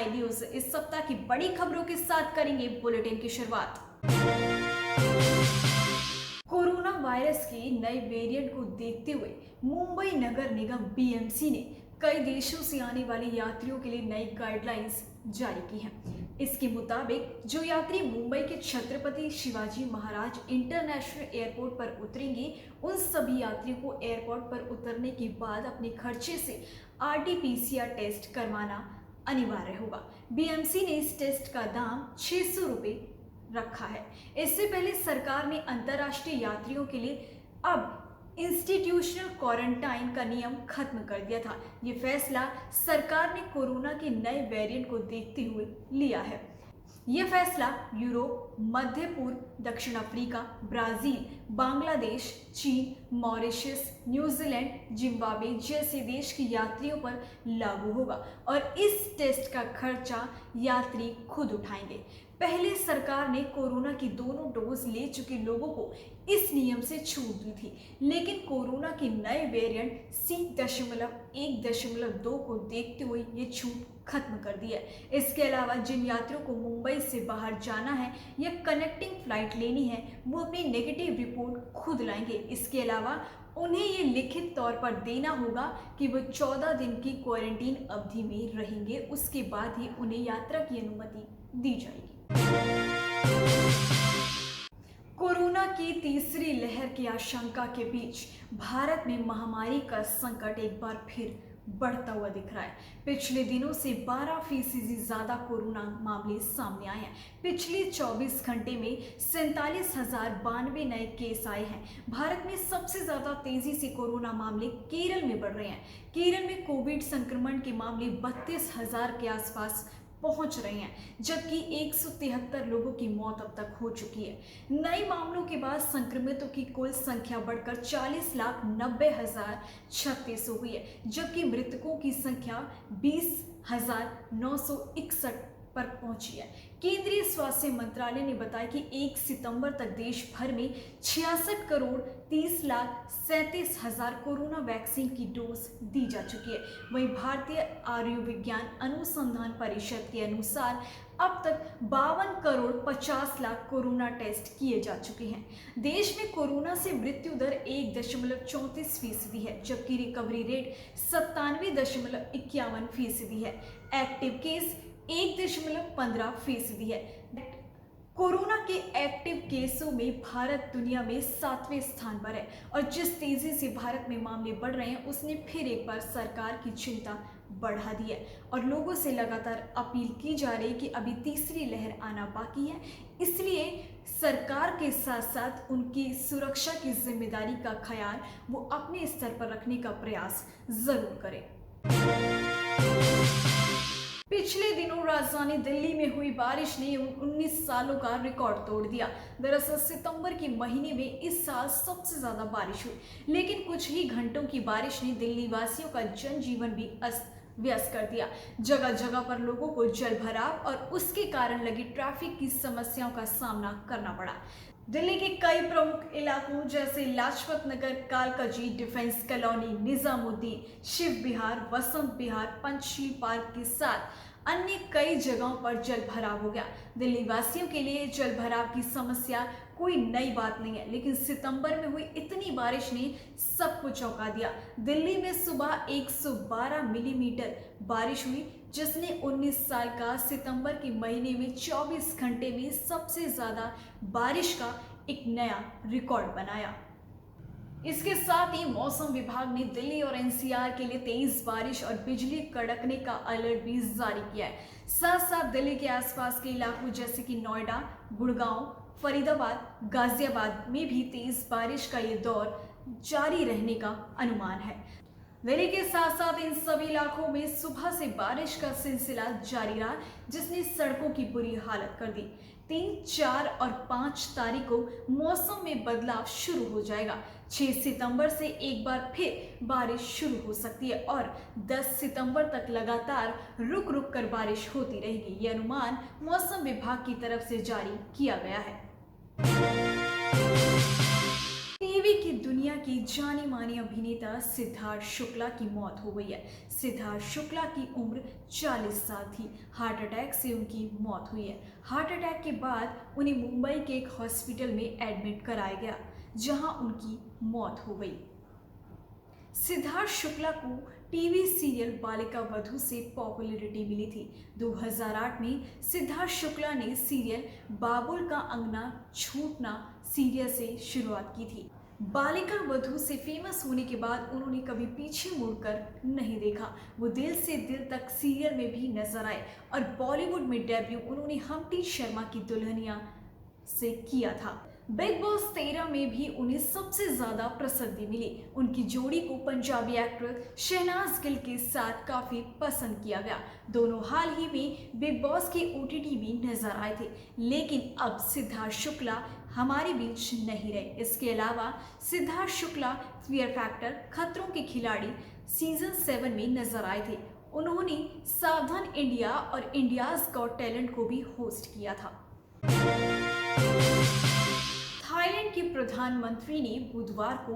High news. इस सप्ताह की बड़ी खबरों के साथ करेंगे बुलेटिन की शुरुआत। कोरोना वायरस के नए वेरिएंट को देखते हुए मुंबई नगर निगम बीएमसी ने कई देशों से आने वाले यात्रियों के लिए नई गाइडलाइंस जारी की हैं। इसके मुताबिक जो यात्री मुंबई के छत्रपति शिवाजी महाराज इंटरनेशनल एयरपोर्ट पर उतरेंगे, उन सभी यात्रियों को एयरपोर्ट पर उतरने के बाद अपने खर्चे से आरटी-पीसीआर टेस्ट करवाना अनिवार्य होगा। बीएमसी ने इस टेस्ट का दाम 600 रुपये रखा है। इससे पहले सरकार ने अंतर्राष्ट्रीय यात्रियों के लिए अब इंस्टीट्यूशनल क्वारंटाइन का नियम खत्म कर दिया था। ये फैसला सरकार ने कोरोना के नए वेरिएंट को देखते हुए लिया है। ये फैसला यूरोप, मध्य पूर्व, दक्षिण अफ्रीका, ब्राजील, बांग्लादेश, चीन, मॉरिशस, न्यूजीलैंड, जिम्बाब्वे जैसे देश के यात्रियों पर लागू होगा और इस टेस्ट का खर्चा यात्री खुद उठाएंगे। पहले सरकार ने कोरोना की दोनों डोज ले चुके लोगों को इस नियम से छूट दी थी, लेकिन कोरोना के नए वेरिएंट C.1.2 को देखते हुए ये छूट खत्म कर दी है। इसके अलावा जिन यात्रियों को मुंबई से बाहर जाना है या कनेक्टिंग फ्लाइट लेनी है, वो अपनी नेगेटिव रिपोर्ट खुद लाएंगे। इसके अलावा उन्हें ये लिखित तौर पर देना होगा कि वो 14 दिन की क्वारंटीन अवधि में रहेंगे। उसके बाद ही उन्हें यात्रा की अनुमति दी जाएगी। कोरोना की तीसरी लहर की आशंका के बीच भारत में महामारी का संकट एक बार फिर बढ़ता हुआ दिख रहा है। पिछले दिनों से 12% ज्यादा कोरोना मामले सामने आए हैं। पिछले 24 घंटे में 47,092 नए केस आए हैं। भारत में सबसे ज्यादा तेजी से कोरोना मामले केरल में बढ़ रहे हैं। केरल में कोविड संक्रमण के मामले 32,000 के आसपास पहुंच रहे हैं, जबकि 173 लोगों की मौत अब तक हो चुकी है। नए मामलों के बाद संक्रमितों की कुल संख्या बढ़कर 40,90,036 हो गई है, जबकि मृतकों की संख्या 20,961 पर पहुंची है। केंद्रीय स्वास्थ्य मंत्रालय ने बताया कि 1 सितंबर तक देश भर में 66,30,37,000 कोरोना वैक्सीन की डोज दी जा चुकी है। वहीं भारतीय आयुर्विज्ञान अनुसंधान परिषद के अनुसार अब तक 52,50,00,000 कोरोना टेस्ट किए जा चुके हैं। देश में कोरोना से मृत्यु दर 1.34% है, जबकि रिकवरी रेट 97.51% है। एक्टिव केस 1.15% है। कोरोना के एक्टिव केसों में भारत दुनिया में 7वें स्थान पर है और जिस तेजी से भारत में मामले बढ़ रहे हैं, उसने फिर एक बार सरकार की चिंता बढ़ा दी है और लोगों से लगातार अपील की जा रही है कि अभी तीसरी लहर आना बाकी है। इसलिए सरकार के साथ साथ उनकी सुरक्षा की जिम्मेदारी का ख्याल वो अपने स्तर पर रखने का प्रयास जरूर करें। पिछले दिनों राजधानी दिल्ली में हुई बारिश ने 19 सालों का रिकॉर्ड तोड़ दिया। दरअसल सितंबर के महीने में इस साल सबसे ज्यादा बारिश हुई, लेकिन कुछ ही घंटों की बारिश ने दिल्ली वासियों का जनजीवन भी अस्त व्यस्त कर दिया। जगह जगह पर लोगों को जलभराव और उसके कारण लगी ट्रैफिक की समस्याओं का सामना करना पड़ा। दिल्ली के कई प्रमुख इलाकों जैसे लाजपत नगर, कालकाजी, डिफेंस कॉलोनी, निजामुद्दीन, शिव विहार, वसंत विहार, पंचशील पार्क के साथ अन्य कई जगहों पर जलभराव हो गया। दिल्ली वासियों के लिए जलभराव की समस्या कोई नई बात नहीं है, लेकिन सितंबर में हुई इतनी बारिश ने सबको चौंका दिया। दिल्ली में सुबह 112 मिलीमीटर बारिश हुई, जिसने 19 साल का सितंबर के महीने में 24 घंटे में सबसे ज्यादा बारिश का एक नया रिकॉर्ड बनाया। इसके साथ ही मौसम विभाग ने दिल्ली और एनसीआर के लिए तेज बारिश और बिजली कड़कने का अलर्ट भी जारी किया है। साथ साथ दिल्ली के आसपास के इलाकों जैसे कि नोएडा, गुड़गांव, फरीदाबाद, गाजियाबाद में भी तेज बारिश का ये दौर जारी रहने का अनुमान है। दिल्ली के साथ साथ इन सभी इलाकों में सुबह से बारिश का सिलसिला जारी रहा, जिसने सड़कों की बुरी हालत कर दी। 3, 4 और 5 तारीख को मौसम में बदलाव शुरू हो जाएगा। 6 सितंबर से एक बार फिर बारिश शुरू हो सकती है और 10 सितंबर तक लगातार रुक रुक कर बारिश होती रहेगी। ये अनुमान मौसम विभाग की तरफ से जारी किया गया है। टीवी की दुनिया की जानी मानी अभिनेता सिद्धार्थ शुक्ला की मौत हो गई है। सिद्धार्थ शुक्ला की उम्र 40 साल थी। हार्ट अटैक से उनकी मौत हुई है। हार्ट अटैक के बाद उन्हें मुंबई के एक हॉस्पिटल में एडमिट कराया गया, जहां उनकी मौत हो गई। सिद्धार्थ शुक्ला को टीवी सीरियल बालिका वधू से पॉपुलैरिटी मिली थी। 2008 में सिद्धार्थ शुक्ला ने सीरियल बाबुल का अंगना छूटना सीरियल से शुरुआत की थी। बालिका वधू से फेमस होने के बाद उन्होंने कभी पीछे मुड़कर नहीं देखा। वो दिल से दिल तक सीरियल में भी नजर आए और बॉलीवुड में डेब्यू उन्होंने हम्टी शर्मा की दुल्हनिया से किया था। बिग बॉस 13 में भी उन्हें सबसे ज्यादा प्रसिद्धि मिली। उनकी जोड़ी को पंजाबी एक्टर शहनाज गिल के साथ काफी पसंद किया गया। दोनों हाल ही में बिग बॉस के OTT भी नजर आए थे, लेकिन अब सिद्धार्थ शुक्ला हमारे बीच नहीं रहे। इसके अलावा सिद्धार्थ शुक्ला फियर फैक्टर, खतरों के खिलाड़ी सीजन 7 में नजर आए थे। उन्होंने सावधान इंडिया और इंडियाज गॉट टैलेंट को भी होस्ट किया था। थाईलैंड के प्रधानमंत्री ने बुधवार को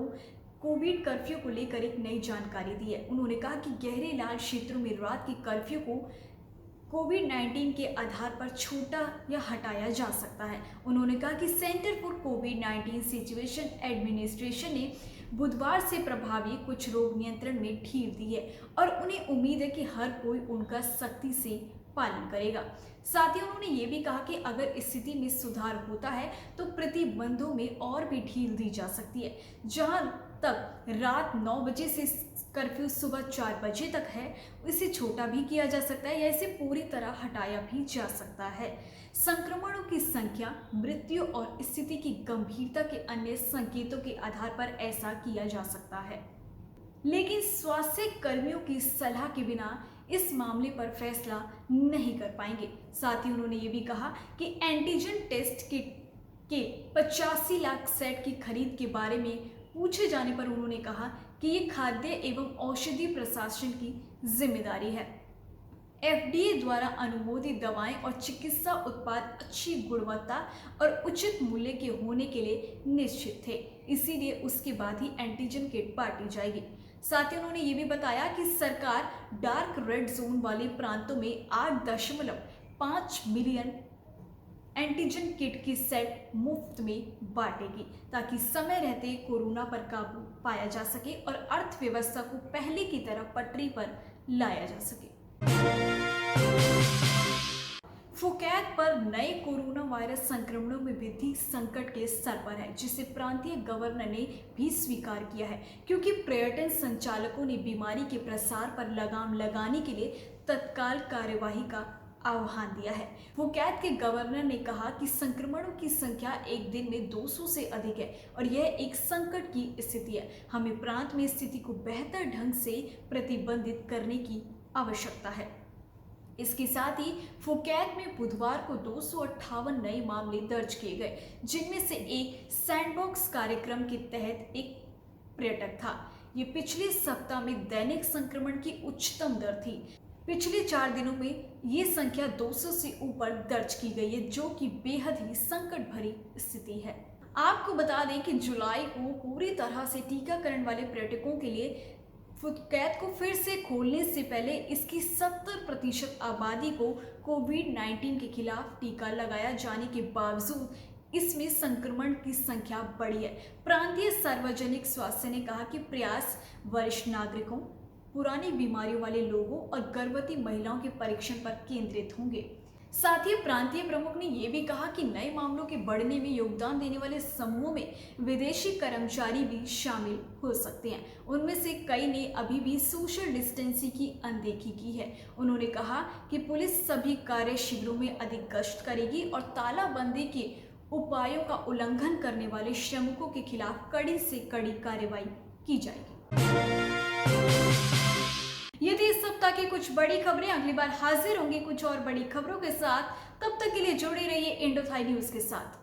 कोविड कर्फ्यू को लेकर एक नई जानकारी दी है। उन्होंने कहा कि गहरे लाल क्षेत्रों में रात के कर्फ्यू को कोविड-19 के आधार पर छोटा या हटाया जा सकता है। उन्होंने कहा कि centre for covid situation administration ने बुधवार से प्रभावी कुछ रोग नियंत्रण में ढील दी है और उन्हें उम्मीद है कि हर कोई उनका सख्ती से पालन करेगा। साथ ही उन्होंने ये भी कहा कि अगर स्थिति में सुधार होता है तो प्रतिबंधों में और भी ढील दी जा सकती है। जहां तक रात 9 बजे से कर्फ्यू सुबह 4 बजे तक है, इसे छोटा भी किया जा सकता है या इसे पूरी तरह हटाया भी जा सकता है। संक्रमणों की संख्या, मृत्यु और स्थिति की गंभीरता के अन्य संकेतों के आधार पर ऐसा किया जा सकता है, लेकिन स्वास्थ्य कर्मियों की सलाह के बिना इस मामले पर फैसला नहीं कर पाएंगे। साथ ही उन्होंने ये भी कहा कि एंटीजन टेस्ट किट के 85 लाख सेट की खरीद के बारे में पूछे जाने पर उन्होंने कहा कि ये खाद्य एवं औषधि प्रशासन की जिम्मेदारी है। FDA द्वारा अनुमोदित दवाएं और चिकित्सा उत्पाद अच्छी गुणवत्ता और उचित मूल्य के होने के लिए निश्चित थे, इसीलिए उसके बाद ही एंटीजन किट बांटी जाएगी। साथ ही उन्होंने ये भी बताया कि सरकार डार्क रेड जोन वाले प्रांतों में 8.5 मिलियन एंटीजन किट की सेट मुफ्त में बांटेगी, ताकि समय रहते कोरोना पर काबू पाया जा सके और अर्थव्यवस्था को पहले की तरह पटरी पर लाया जा सके। फुकेत पर नए कोरोना वायरस संक्रमणों में वृद्धि संकट के स्तर पर है, जिसे प्रांतीय गवर्नर ने भी स्वीकार किया है, क्योंकि पर्यटन संचालकों ने बीमारी के प्रसार पर लगाम लगाने के लिए तत्काल कार्यवाही का आह्वान दिया है। फुकेत के गवर्नर ने कहा कि संक्रमणों की संख्या एक दिन में 200 से अधिक है और यह एक संकट की स्थिति है। हमें प्रांत में स्थिति को बेहतर ढंग से प्रतिबंधित करने की आवश्यकता है। इसके साथ ही फुकेत में बुधवार को 258 नए मामले दर्ज किए गए, जिनमें से एक सैंडबॉक्स कार्यक्रम के तहत एक पर्यटक था। ये पिछले सप्ताह में दैनिक संक्रमण की उच्चतम दर थी। पिछले 4 दिनों में ये संख्या 200 से ऊपर दर्ज की गई है, जो कि बेहद ही संकट भरी स्थिति है। आपको बता दें कि जुलाई को पूरी तरह से टीकाकरण वाले पर्यटकों के लिए फुकेत को फिर से खोलने से पहले इसकी 70% आबादी को कोविड-19 के खिलाफ टीका लगाया जाने के बावजूद इसमें संक्रमण की संख्या बढ़ी है। प्रांतीय सार्वजनिक स्वास्थ्य ने कहा कि प्रयास वरिष्ठ नागरिकों, पुरानी बीमारियों वाले लोगों और गर्भवती महिलाओं के परीक्षण पर केंद्रित होंगे। साथ ही प्रांतीय प्रमुख ने यह भी कहा कि नए मामलों के बढ़ने में योगदान देने वाले समूहों में विदेशी कर्मचारी भी शामिल हो सकते हैं। उनमें से कई ने अभी भी सोशल डिस्टेंसिंग की अनदेखी की है। उन्होंने कहा कि पुलिस सभी कार्य शिविरों में अधिक गश्त करेगी और तालाबंदी के उपायों का उल्लंघन करने वाले श्रमिकों के खिलाफ कड़ी से कड़ी कार्रवाई की जाएगी। ये थी इस सप्ताह की कुछ बड़ी खबरें। अगली बार हाजिर होंगे कुछ और बड़ी खबरों के साथ। तब तक के लिए जुड़े रहिए इंडो थाई न्यूज के साथ।